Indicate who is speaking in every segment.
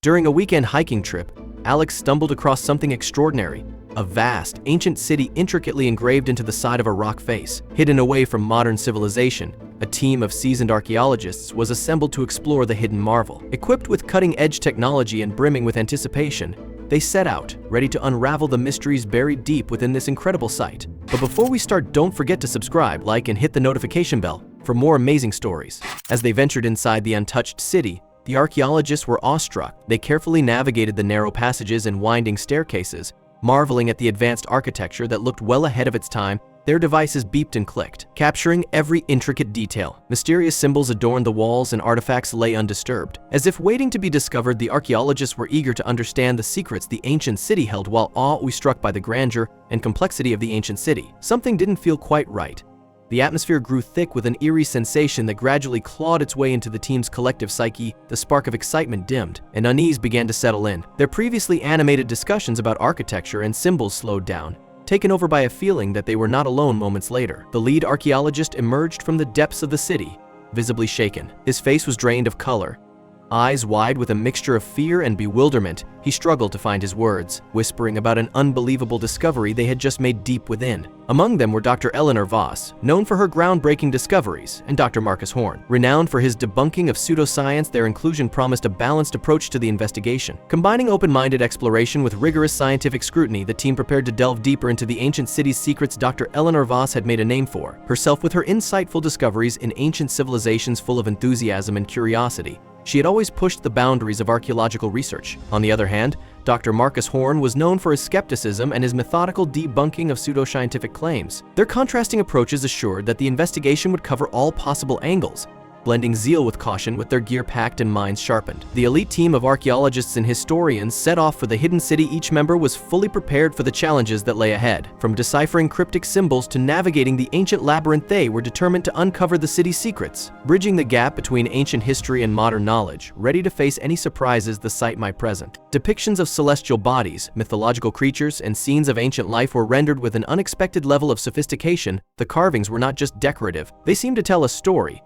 Speaker 1: During a weekend hiking trip, Alex stumbled across something extraordinary. A vast, ancient city intricately engraved into the side of a rock face. Hidden away from modern civilization, a team of seasoned archaeologists was assembled to explore the hidden marvel. Equipped with cutting-edge technology and brimming with anticipation, they set out, ready to unravel the mysteries buried deep within this incredible site. But before we start, don't forget to subscribe, like, and hit the notification bell for more amazing stories. As they ventured inside the untouched city, the archaeologists were awestruck. They carefully navigated the narrow passages and winding staircases, marveling at the advanced architecture that looked well ahead of its time. Their devices beeped and clicked, capturing every intricate detail. Mysterious symbols adorned the walls and artifacts lay undisturbed. As if waiting to be discovered, the archaeologists were eager to understand the secrets the ancient city held. While awe-struck by the grandeur and complexity of the ancient city, something didn't feel quite right. The atmosphere grew thick with an eerie sensation that gradually clawed its way into the team's collective psyche. The spark of excitement dimmed, and unease began to settle in. Their previously animated discussions about architecture and symbols slowed down, taken over by a feeling that they were not alone. Moments later, the lead archaeologist emerged from the depths of the city, visibly shaken. His face was drained of color, eyes wide with a mixture of fear and bewilderment. He struggled to find his words, whispering about an unbelievable discovery they had just made deep within. Among them were Dr. Eleanor Voss, known for her groundbreaking discoveries, and Dr. Marcus Horn, renowned for his debunking of pseudoscience. Their inclusion promised a balanced approach to the investigation. Combining open-minded exploration with rigorous scientific scrutiny, the team prepared to delve deeper into the ancient city's secrets. Dr. Eleanor Voss had made a name for herself with her insightful discoveries in ancient civilizations. Full of enthusiasm and curiosity, she had always pushed the boundaries of archaeological research. On the other hand, Dr. Marcus Horn was known for his skepticism and his methodical debunking of pseudoscientific claims. Their contrasting approaches assured that the investigation would cover all possible angles, blending zeal with caution. With their gear packed and minds sharpened, the elite team of archaeologists and historians set off for the hidden city. Each member was fully prepared for the challenges that lay ahead. From deciphering cryptic symbols to navigating the ancient labyrinth, they were determined to uncover the city's secrets, bridging the gap between ancient history and modern knowledge, ready to face any surprises the site might present. Depictions of celestial bodies, mythological creatures, and scenes of ancient life were rendered with an unexpected level of sophistication. The carvings were not just decorative, they seemed to tell a story,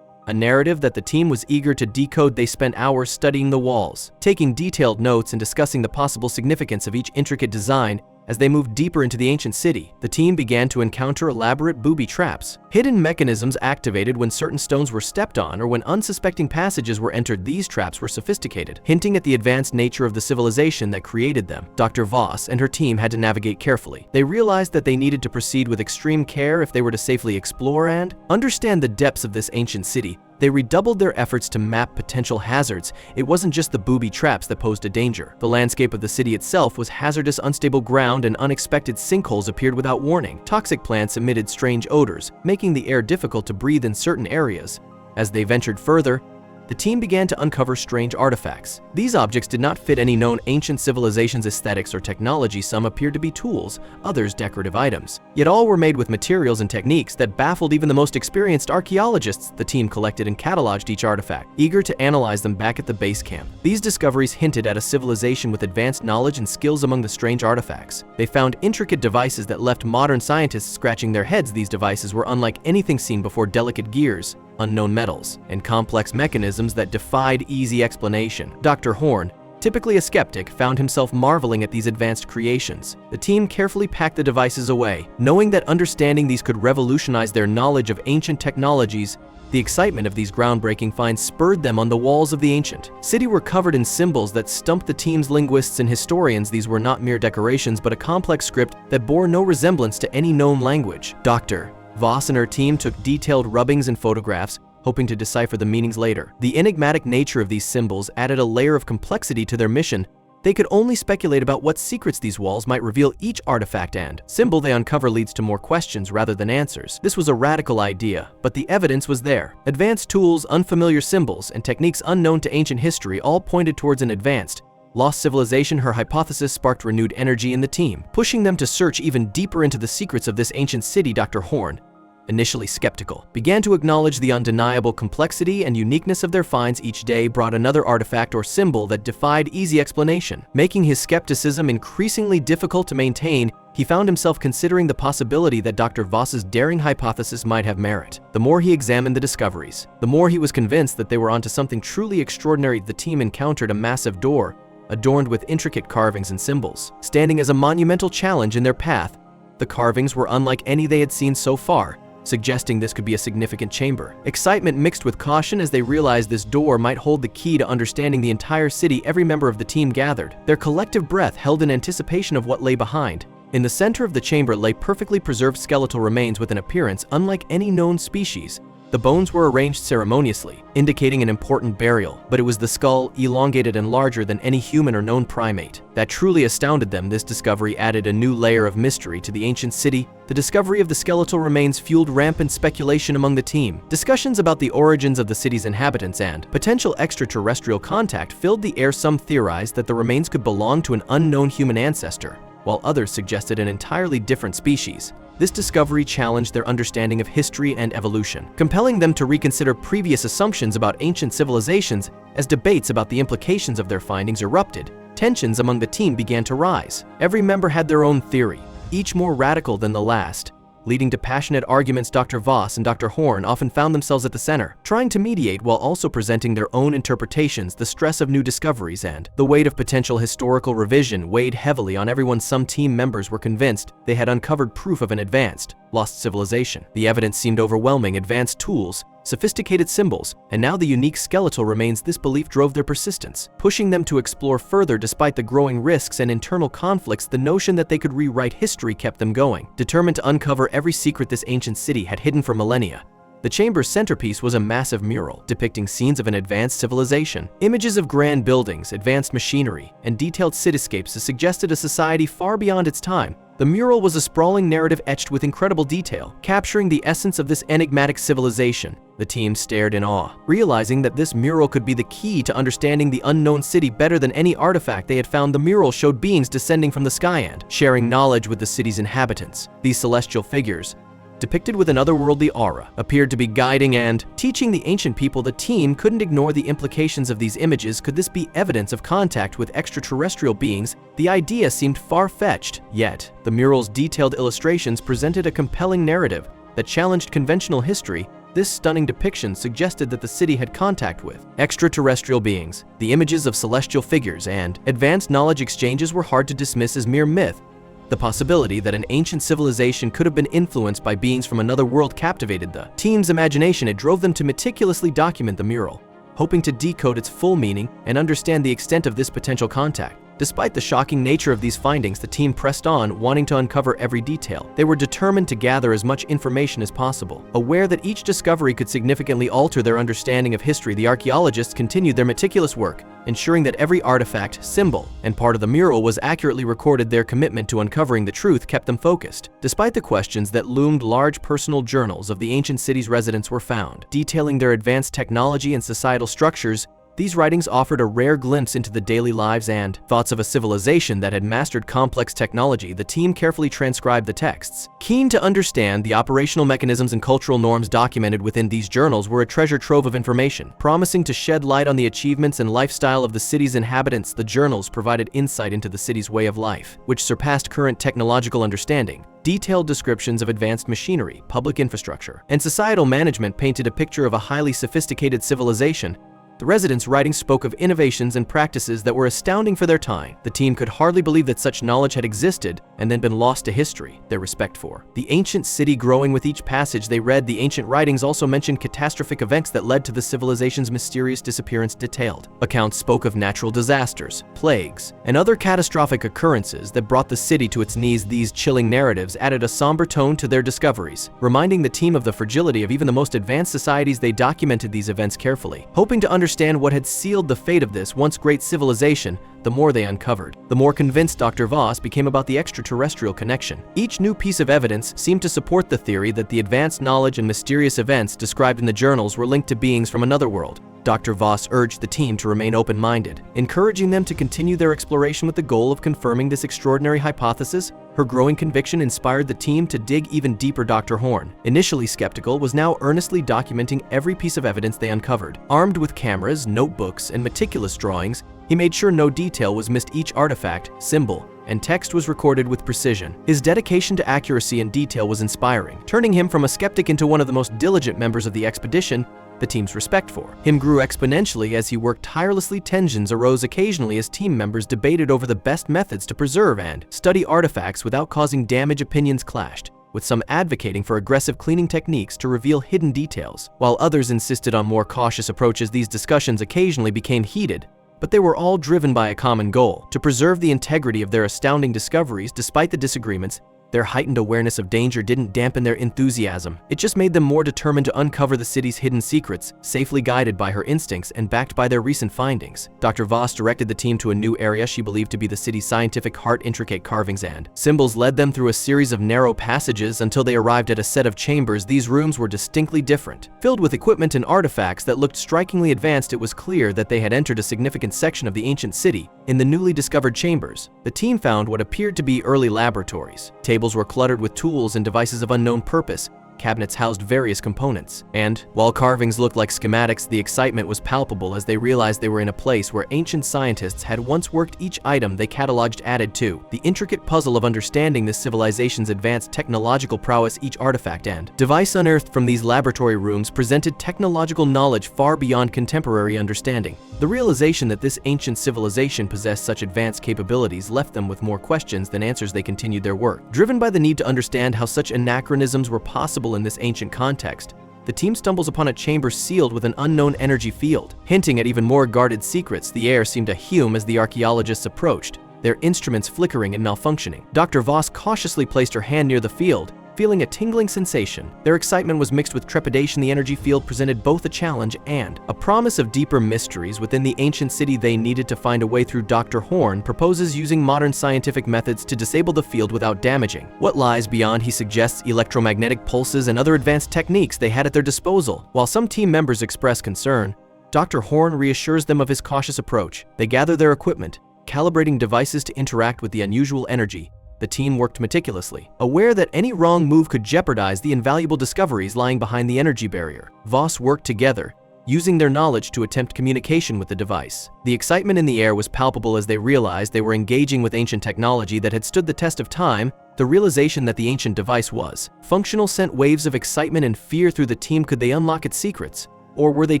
Speaker 1: a narrative that the team was eager to decode. They spent hours studying the walls, taking detailed notes and discussing the possible significance of each intricate design. As they moved deeper into the ancient city, the team began to encounter elaborate booby traps, hidden mechanisms activated when certain stones were stepped on or when unsuspecting passages were entered. These traps were sophisticated, hinting at the advanced nature of the civilization that created them. Dr. Voss and her team had to navigate carefully. They realized that they needed to proceed with extreme care if they were to safely explore and understand the depths of this ancient city. They redoubled their efforts to map potential hazards. It wasn't just the booby traps that posed a danger. The landscape of the city itself was hazardous. Unstable ground and unexpected sinkholes appeared without warning. Toxic plants emitted strange odors, making the air difficult to breathe in certain areas. As they ventured further, the team began to uncover strange artifacts. These objects did not fit any known ancient civilization's aesthetics or technology. Some appeared to be tools, others decorative items. Yet all were made with materials and techniques that baffled even the most experienced archaeologists. The team collected and cataloged each artifact, eager to analyze them back at the base camp. These discoveries hinted at a civilization with advanced knowledge and skills. Among the strange artifacts, they found intricate devices that left modern scientists scratching their heads. These devices were unlike anything seen before: delicate gears, unknown metals, and complex mechanisms that defied easy explanation. Dr. Horn, typically a skeptic, found himself marveling at these advanced creations. The team carefully packed the devices away, knowing that understanding these could revolutionize their knowledge of ancient technologies. The excitement of these groundbreaking finds spurred them on. The walls of the ancient city were covered in symbols that stumped the team's linguists and historians. These were not mere decorations, but a complex script that bore no resemblance to any known language. Dr. Voss and her team took detailed rubbings and photographs, hoping to decipher the meanings later. The enigmatic nature of these symbols added a layer of complexity to their mission. They could only speculate about what secrets these walls might reveal. Each artifact and symbol they uncover leads to more questions rather than answers. This was a radical idea, but the evidence was there. Advanced tools, unfamiliar symbols, and techniques unknown to ancient history all pointed towards an advanced, lost civilization. Her hypothesis sparked renewed energy in the team, pushing them to search even deeper into the secrets of this ancient city. Dr. Horn, initially skeptical, began to acknowledge the undeniable complexity and uniqueness of their finds. Each day brought another artifact or symbol that defied easy explanation, making his skepticism increasingly difficult to maintain. he found himself considering the possibility that Dr. Voss's daring hypothesis might have merit. The more he examined the discoveries, the more he was convinced that they were onto something truly extraordinary. The team encountered a massive door, adorned with intricate carvings and symbols. Standing as a monumental challenge in their path, the carvings were unlike any they had seen so far, suggesting this could be a significant chamber. Excitement mixed with caution as they realized this door might hold the key to understanding the entire city. Every member of the team gathered, their collective breath held in anticipation of what lay behind. In the center of the chamber lay perfectly preserved skeletal remains with an appearance unlike any known species. The bones were arranged ceremoniously, indicating an important burial, but it was the skull, elongated and larger than any human or known primate, that truly astounded them. This discovery added a new layer of mystery to the ancient city. The discovery of the skeletal remains fueled rampant speculation among the team. Discussions about the origins of the city's inhabitants and potential extraterrestrial contact filled the air. Some theorized that the remains could belong to an unknown human ancestor, while others suggested an entirely different species. This discovery challenged their understanding of history and evolution, compelling them to reconsider previous assumptions about ancient civilizations. As debates about the implications of their findings erupted, tensions among the team began to rise. Every member had their own theory, each more radical than the last, leading to passionate arguments. Dr. Voss and Dr. Horn often found themselves at the center, trying to mediate while also presenting their own interpretations. The stress of new discoveries and the weight of potential historical revision weighed heavily on everyone. Some team members were convinced they had uncovered proof of an advanced, lost civilization. The evidence seemed overwhelming: advanced tools, sophisticated symbols, and now the unique skeletal remains. This belief drove their persistence, pushing them to explore further despite the growing risks and internal conflicts. The notion that they could rewrite history kept them going, determined to uncover every secret this ancient city had hidden for millennia. The chamber's centerpiece was a massive mural depicting scenes of an advanced civilization. Images of grand buildings, advanced machinery, and detailed cityscapes suggested a society far beyond its time. The mural was a sprawling narrative etched with incredible detail, capturing the essence of this enigmatic civilization. The team stared in awe, realizing that this mural could be the key to understanding the unknown city better than any artifact they had found. The mural showed beings descending from the sky and sharing knowledge with the city's inhabitants. These celestial figures, depicted with an otherworldly aura, appeared to be guiding and teaching the ancient people. The team couldn't ignore the implications of these images. Could this be evidence of contact with extraterrestrial beings? The idea seemed far-fetched, yet the mural's detailed illustrations presented a compelling narrative that challenged conventional history. This stunning depiction suggested that the city had contact with extraterrestrial beings. The images of celestial figures and advanced knowledge exchanges were hard to dismiss as mere myth. The possibility that an ancient civilization could have been influenced by beings from another world captivated the team's imagination. It drove them to meticulously document the mural, hoping to decode its full meaning and understand the extent of this potential contact. Despite the shocking nature of these findings, the team pressed on, wanting to uncover every detail. They were determined to gather as much information as possible, aware that each discovery could significantly alter their understanding of history. The archaeologists continued their meticulous work, ensuring that every artifact, symbol, and part of the mural was accurately recorded. Their commitment to uncovering the truth kept them focused. Despite the questions that loomed, large personal journals of the ancient city's residents were found, detailing their advanced technology and societal structures. These writings offered a rare glimpse into the daily lives and thoughts of a civilization that had mastered complex technology. The team carefully transcribed the texts, keen to understand the operational mechanisms and cultural norms documented within these journals. Were a treasure trove of information, promising to shed light on the achievements and lifestyle of the city's inhabitants. The journals provided insight into the city's way of life, which surpassed current technological understanding. Detailed descriptions of advanced machinery, public infrastructure, and societal management painted a picture of a highly sophisticated civilization. The residents' writings spoke of innovations and practices that were astounding for their time. The team could hardly believe that such knowledge had existed and then been lost to history. Their respect for the ancient city growing with each passage they read. The ancient writings also mentioned catastrophic events that led to the civilization's mysterious disappearance. Detailed accounts spoke of natural disasters, plagues, and other catastrophic occurrences that brought the city to its knees. These chilling narratives added a somber tone to their discoveries, reminding the team of the fragility of even the most advanced societies. They documented these events carefully, hoping to understand what had sealed the fate of this once great civilization. The more they uncovered, the more convinced Dr. Voss became about the extraterrestrial connection. Each new piece of evidence seemed to support the theory that the advanced knowledge and mysterious events described in the journals were linked to beings from another world. Dr. Voss urged the team to remain open-minded, encouraging them to continue their exploration with the goal of confirming this extraordinary hypothesis. Her growing conviction inspired the team to dig even deeper. Dr. Horn, initially skeptical, was now earnestly documenting every piece of evidence they uncovered. Armed with cameras, notebooks, and meticulous drawings, he made sure no detail was missed. Each artifact, symbol, and text was recorded with precision. His dedication to accuracy and detail was inspiring, turning him from a skeptic into one of the most diligent members of the expedition the team's respect for him grew exponentially as he worked tirelessly. Tensions arose occasionally as team members debated over the best methods to preserve and study artifacts without causing damage. Opinions clashed, with some advocating for aggressive cleaning techniques to reveal hidden details, while others insisted on more cautious approaches. These discussions occasionally became heated, but they were all driven by a common goal: to preserve the integrity of their astounding discoveries. Despite the disagreements, their heightened awareness of danger didn't dampen their enthusiasm. It just made them more determined to uncover the city's hidden secrets, safely guided by her instincts and backed by their recent findings. Dr. Voss directed the team to a new area she believed to be the city's scientific heart. Intricate carvings and symbols led them through a series of narrow passages until they arrived at a set of chambers. These rooms were distinctly different, filled with equipment and artifacts that looked strikingly advanced. It was clear that they had entered a significant section of the ancient city. In the newly discovered chambers, the team found what appeared to be early laboratories. Tables were cluttered with tools and devices of unknown purpose. Cabinets housed various components, and while carvings looked like schematics, the excitement was palpable as they realized they were in a place where ancient scientists had once worked. Each item they cataloged added to the intricate puzzle of understanding this civilization's advanced technological prowess. Each artifact and device unearthed from these laboratory rooms presented technological knowledge far beyond contemporary understanding. The realization that this ancient civilization possessed such advanced capabilities left them with more questions than answers. They continued their work, driven by the need to understand how such anachronisms were possible in this ancient context. The team stumbles upon a chamber sealed with an unknown energy field, hinting at even more guarded secrets. The air seemed to hume as the archaeologists approached, their instruments flickering and malfunctioning. Dr. Voss cautiously placed her hand near the field, feeling a tingling sensation. Their excitement was mixed with trepidation. The energy field presented both a challenge and a promise of deeper mysteries within the ancient city. They needed to find a way through. Dr. Horn proposes using modern scientific methods to disable the field without damaging what lies beyond. He suggests electromagnetic pulses and other advanced techniques they had at their disposal. While some team members express concern, Dr. Horn reassures them of his cautious approach. They gather their equipment, calibrating devices to interact with the unusual energy. The team worked meticulously, aware that any wrong move could jeopardize the invaluable discoveries lying behind the energy barrier. Voss worked together, using their knowledge to attempt communication with the device. The excitement in the air was palpable as they realized they were engaging with ancient technology that had stood the test of time. The realization that the ancient device was functional sent waves of excitement and fear through the team. Could they unlock its secrets? Or were they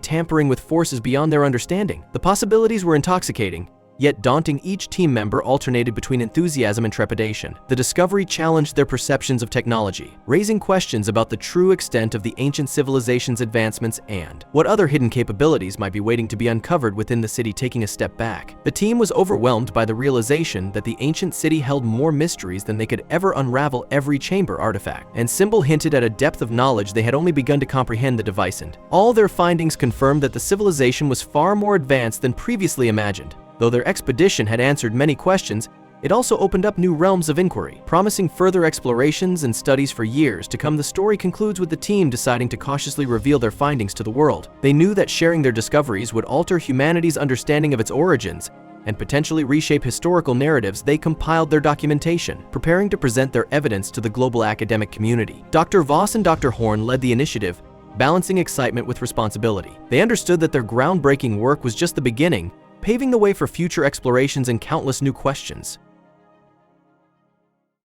Speaker 1: tampering with forces beyond their understanding? The possibilities were intoxicating, yet daunting. Each team member alternated between enthusiasm and trepidation. The discovery challenged their perceptions of technology, raising questions about the true extent of the ancient civilization's advancements and what other hidden capabilities might be waiting to be uncovered within the city. Taking a step back, the team was overwhelmed by the realization that the ancient city held more mysteries than they could ever unravel. Every chamber, artifact, and symbol hinted at a depth of knowledge they had only begun to comprehend. The device and all their findings confirmed that the civilization was far more advanced than previously imagined. Though their expedition had answered many questions, it also opened up new realms of inquiry, promising further explorations and studies for years to come. The story concludes with the team deciding to cautiously reveal their findings to the world. They knew that sharing their discoveries would alter humanity's understanding of its origins and potentially reshape historical narratives. They compiled their documentation, preparing to present their evidence to the global academic community. Dr. Voss and Dr. Horn led the initiative, balancing excitement with responsibility. They understood that their groundbreaking work was just the beginning, paving the way for future explorations and countless new questions.